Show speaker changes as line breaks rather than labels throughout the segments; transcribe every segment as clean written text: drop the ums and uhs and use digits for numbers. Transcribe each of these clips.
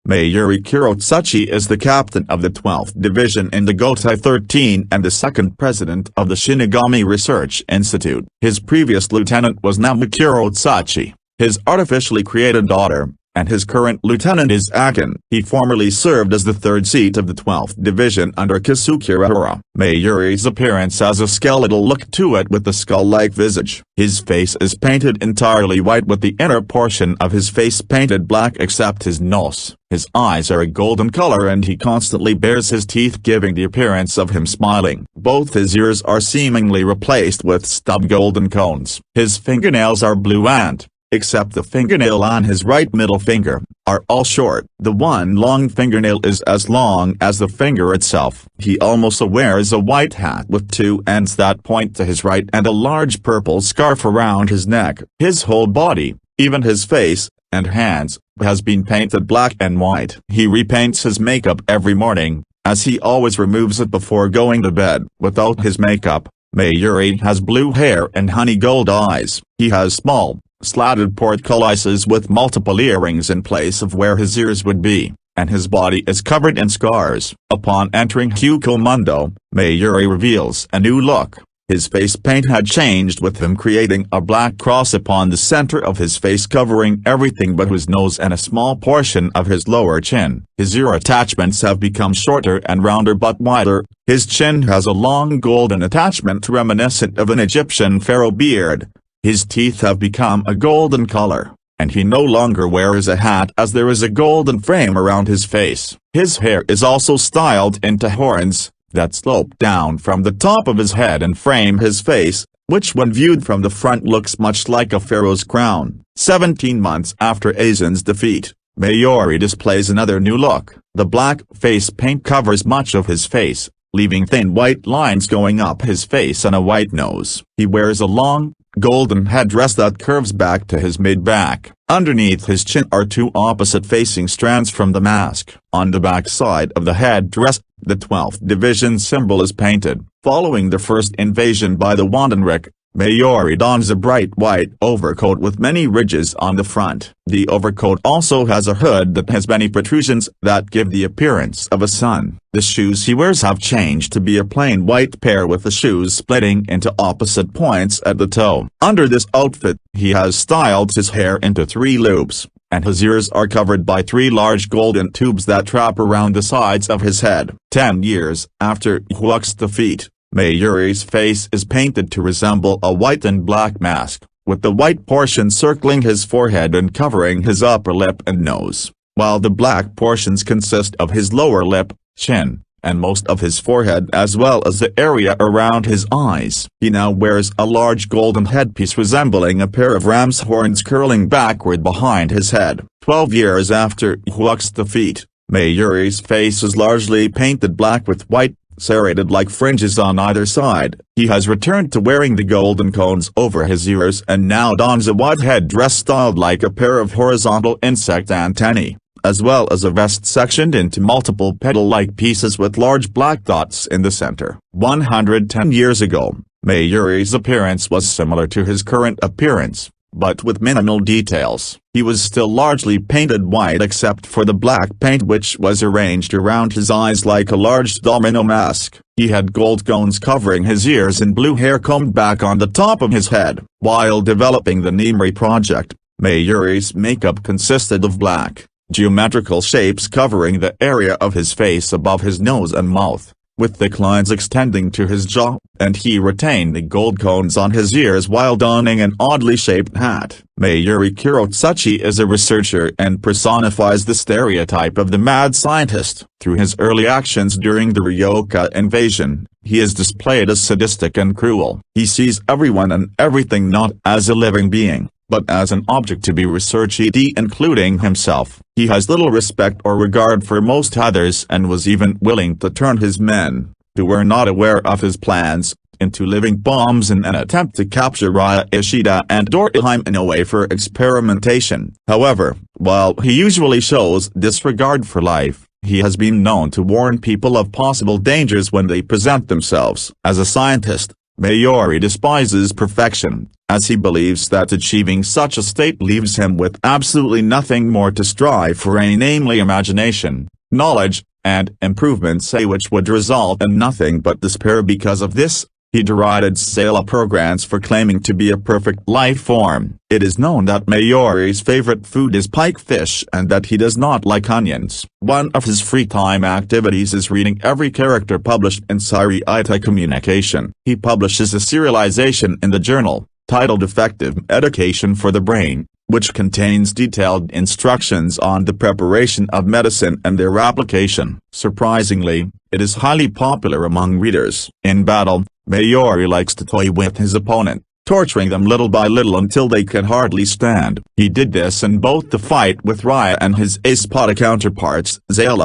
Mayuri Kurotsuchi is the captain of the 12th Division in the Gotei 13 and the second president of the Shinigami Research Institute. His previous lieutenant was Nemu Kurotsuchi, his artificially created daughter, and his current lieutenant is Akin. He formerly served as the third seat of the 12th Division under Kisukura. Mayuri's appearance has a skeletal look to it with a skull-like visage. His face is painted entirely white with the inner portion of his face painted black except his nose. His eyes are a golden color and he constantly bares his teeth, giving the appearance of him smiling. Both his ears are seemingly replaced with stub golden cones. His fingernails are blue and, except the fingernail on his right middle finger, are all short. The one long fingernail is as long as the finger itself. He also wears a white hat with two ends that point to his right and a large purple scarf around his neck. His whole body, even his face and hands, has been painted black and white. He repaints his makeup every morning, as he always removes it before going to bed. Without his makeup, Mayuri has blue hair and honey gold eyes. He has small, slatted portcullises with multiple earrings in place of where his ears would be, and his body is covered in scars. Upon entering Hukomundo, Mayuri reveals a new look. His face paint had changed, with him creating a black cross upon the center of his face covering everything but his nose and a small portion of his lower chin. His ear attachments have become shorter and rounder but wider. His chin has a long golden attachment reminiscent of an Egyptian pharaoh beard. His teeth have become a golden color, and he no longer wears a hat as there is a golden frame around his face. His hair is also styled into horns that slope down from the top of his head and frame his face, which when viewed from the front looks much like a pharaoh's crown. 17 months after Aizen's defeat, Mayuri displays another new look. The black face paint covers much of his face, leaving thin white lines going up his face and a white nose. He wears a long, golden headdress that curves back to his mid-back. Underneath his chin are two opposite-facing strands from the mask. On the back side of the headdress, the 12th Division symbol is painted. Following the first invasion by the Wandenrick, Mayuri dons a bright white overcoat with many ridges on the front. The overcoat also has a hood that has many protrusions that give the appearance of a sun. The shoes he wears have changed to be a plain white pair with the shoes splitting into opposite points at the toe. Under this outfit, he has styled his hair into 3 loops, and his ears are covered by 3 large golden tubes that wrap around the sides of his head. 10 years after Huak's defeat, Mayuri's face is painted to resemble a white and black mask, with the white portion circling his forehead and covering his upper lip and nose, while the black portions consist of his lower lip, chin, and most of his forehead as well as the area around his eyes. He now wears a large golden headpiece resembling a pair of ram's horns curling backward behind his head. 12 years after Huak's defeat, Mayuri's face is largely painted black with white, serrated like fringes on either side. He has returned to wearing the golden cones over his ears and now dons a white headdress styled like a pair of horizontal insect antennae, as well as a vest sectioned into multiple petal-like pieces with large black dots in the center. 110 years ago, Mayuri's appearance was similar to his current appearance, but with minimal details. He was still largely painted white except for the black paint which was arranged around his eyes like a large domino mask. He had gold cones covering his ears and blue hair combed back on the top of his head. While developing the Nemu project, Mayuri's makeup consisted of black, geometrical shapes covering the area of his face above his nose and mouth, with the lines extending to his jaw, and he retained the gold cones on his ears while donning an oddly shaped hat. Mayuri Kurotsuchi is a researcher and personifies the stereotype of the mad scientist. Through his early actions during the Ryoka invasion, he is displayed as sadistic and cruel. He sees everyone and everything not as a living being, but as an object to be researched, including himself. He has little respect or regard for most others and was even willing to turn his men, who were not aware of his plans, into living bombs in an attempt to capture Raya Ishida and Dortheim in a way for experimentation. However, while he usually shows disregard for life, he has been known to warn people of possible dangers when they present themselves. As a scientist, Mayuri despises perfection, as he believes that achieving such a state leaves him with absolutely nothing more to strive for, namely imagination, knowledge, and improvements, which would result in nothing but despair. Because of this, he derided Sailor programs for claiming to be a perfect life form. It is known that Mayuri's favorite food is pike fish and that he does not like onions. One of his free time activities is reading every character published in Siriitai Communication. He publishes a serialization in the journal, titled Effective Education for the Brain, which contains detailed instructions on the preparation of medicine and their application. Surprisingly, it is highly popular among readers. In battle, Mayuri likes to toy with his opponent, torturing them little by little until they can hardly stand. He did this in both the fight with Raya and his Espada counterparts,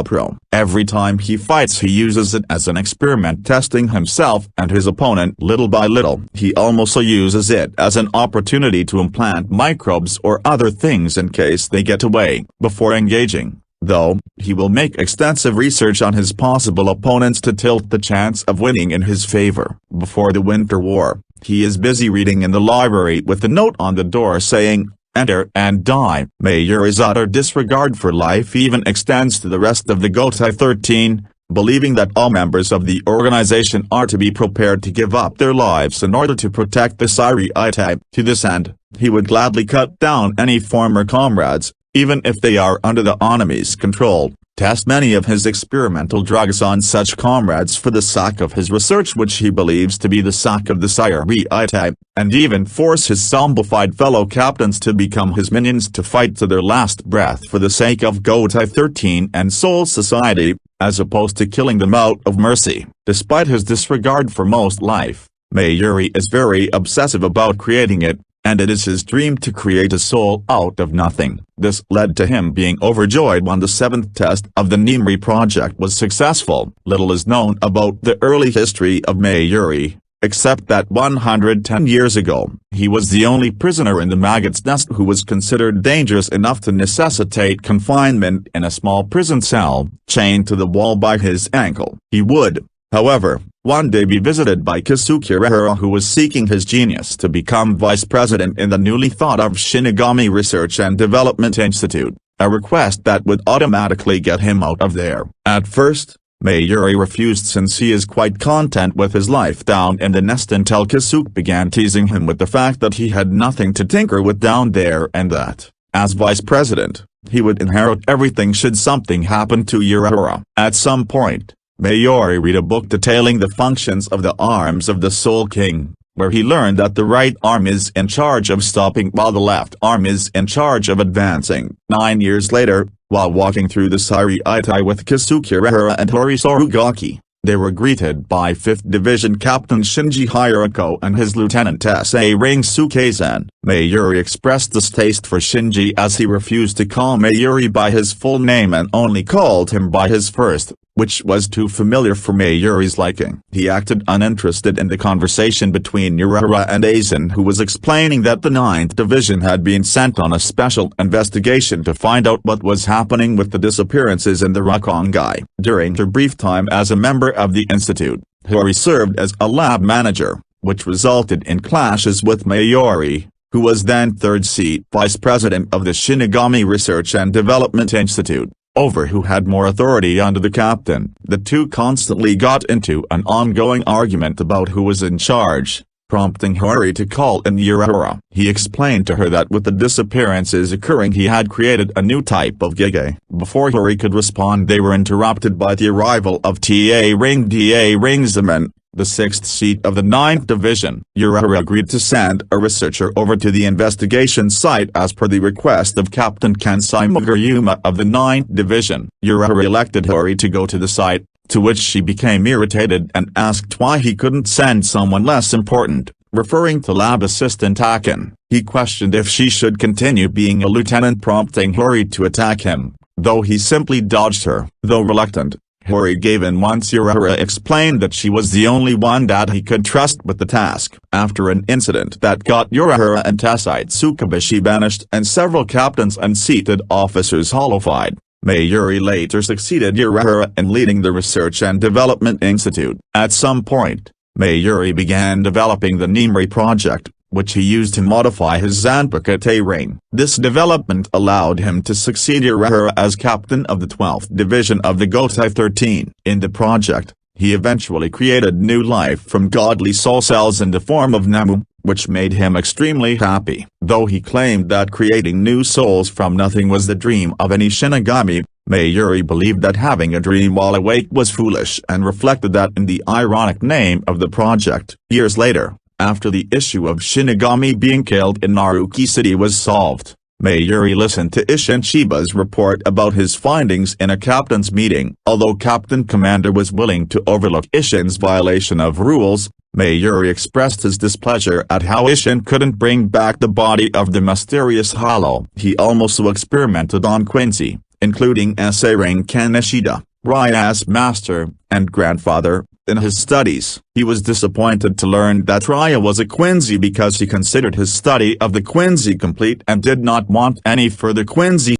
Pro. Every time he fights, he uses it as an experiment, testing himself and his opponent little by little. He also uses it as an opportunity to implant microbes or other things in case they get away. Before engaging, though, he will make extensive research on his possible opponents to tilt the chance of winning in his favor. Before the Winter War, he is busy reading in the library with a note on the door saying, "Enter and die." Mayuri's utter disregard for life even extends to the rest of the Gotei 13, believing that all members of the organization are to be prepared to give up their lives in order to protect the Siriitai. To this end, he would gladly cut down any former comrades, even if they are under the enemy's control, test many of his experimental drugs on such comrades for the sake of his research, which he believes to be the sake of the Siriitai, and even force his zombified fellow captains to become his minions to fight to their last breath for the sake of Gotei 13 and Soul Society, as opposed to killing them out of mercy. Despite his disregard for most life, Mayuri is very obsessive about creating it, and it is his dream to create a soul out of nothing. This led to him being overjoyed when the 7th test of the Nemu project was successful. Little is known about the early history of Mayuri, except that 110 years ago, he was the only prisoner in the maggot's nest who was considered dangerous enough to necessitate confinement in a small prison cell, chained to the wall by his ankle. He would, however, one day be visited by Kisuke, who was seeking his genius to become vice president in the newly thought-of Shinigami Research and Development Institute, a request that would automatically get him out of there. At first, Mayuri refused, since he is quite content with his life down in the nest, until Kisuke began teasing him with the fact that he had nothing to tinker with down there and that, as vice president, he would inherit everything should something happen to Urahara. At some point, Mayuri read a book detailing the functions of the arms of the Soul King, where he learned that the right arm is in charge of stopping while the left arm is in charge of advancing. 9 years later, while walking through the Siriitai with Kisuke and Horisorugaki, they were greeted by 5th Division Captain Shinji Hiroko and his Lieutenant S.A. Ring Sukezan. Mayuri expressed distaste for Shinji as he refused to call Mayuri by his full name and only called him by his first, which was too familiar for Mayuri's liking. He acted uninterested in the conversation between Urahara and Aizen, who was explaining that the 9th Division had been sent on a special investigation to find out what was happening with the disappearances in the Rakongai. During her brief time as a member of the institute, Hori served as a lab manager, which resulted in clashes with Mayuri, who was then 3rd seat vice president of the Shinigami Research and Development Institute, over who had more authority under the captain. The two constantly got into an ongoing argument about who was in charge, prompting Hori to call in Urahara. He explained to her that with the disappearances occurring, he had created a new type of Gege. Before Hori could respond, they were interrupted by the arrival of Ta Ring Da Ringzaman, the 6th seat of the 9th Division. Urahara agreed to send a researcher over to the investigation site as per the request of Captain Kansai Muguruma of the 9th Division. Urahara elected Hori to go to the site, to which she became irritated and asked why he couldn't send someone less important, referring to lab assistant Akin. He questioned if she should continue being a lieutenant, prompting Hori to attack him, though he simply dodged her. Though reluctant, Hori gave in once Urahara explained that she was the only one that he could trust with the task. After an incident that got Urahara and Tessite Tsukabashi banished and several captains and seated officers hollowified, Mayuri later succeeded Urahara in leading the Research and Development Institute. At some point, Mayuri began developing the Nemu project, which he used to modify his Zanpakutō ring. This development allowed him to succeed Irehara as captain of the 12th Division of the Gotei 13. In the project, he eventually created new life from godly soul cells in the form of Nemu, which made him extremely happy. Though he claimed that creating new souls from nothing was the dream of any Shinigami, Mayuri believed that having a dream while awake was foolish and reflected that in the ironic name of the project. Years later, after the issue of Shinigami being killed in Naruki City was solved, Mayuri listened to Isshin Shiba's report about his findings in a captain's meeting. Although Captain Commander was willing to overlook Isshin's violation of rules, Mayuri expressed his displeasure at how Isshin couldn't bring back the body of the mysterious Hollow. He also experimented on Quincy, including Ring Kaneshida, Rya's master, and grandfather, in his studies. He was disappointed to learn that Rya was a Quincy because he considered his study of the Quincy complete and did not want any further Quincy